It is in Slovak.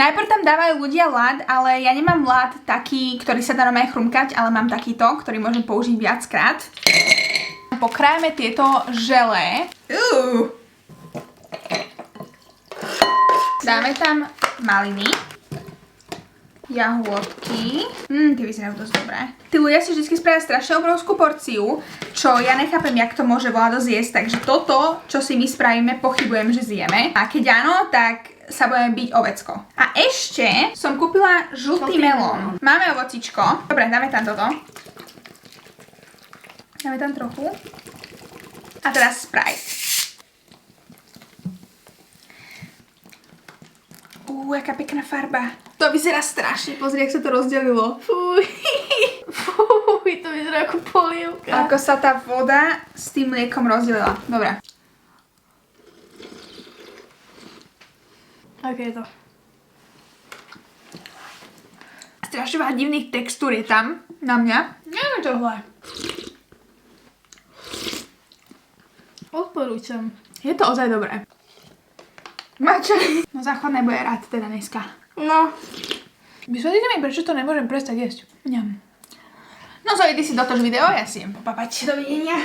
Najprv tam dávajú ľudia ľad, ale ja nemám ľad taký, ktorý sa dá normálne chrumkať, ale mám takýto, ktorý môžem použiť viackrát. Pokrájame tieto želé. Dáme tam maliny. Jahôdky. Tie vyzerajú dosť dobré. Tí ľudia si vždy spravia strašne obrovskú porciu, čo ja nechápem, jak to môže Vlado zjesť, takže toto, čo si my spravíme, pochybujem, že zjeme. A keď áno, tak sa budeme byť ovecko. A ešte som kúpila žltý melón. Máme ovocičko. Dobre, dáme tam toto. Dáme tam trochu. A teraz Sprite. Jaká pekná farba. To vyzerá strašne, pozri, jak sa to rozdelilo. Fuj, to vyzerá ako polievka. Ako sa tá voda s tým mliekom rozdelila. Dobre. Aké je to? Strašne veľa divných textúr je tam na mňa. Neviem tohle. Odporúčam. Je to ozaj dobré. Mača. No záchod nebude rád teda dneska. No. Vysvetlite mi, prečo to nemôžem prestať jesť. Ňam. No Zoe, ty si dotoč video, ja si idem popapať. Dovidenia.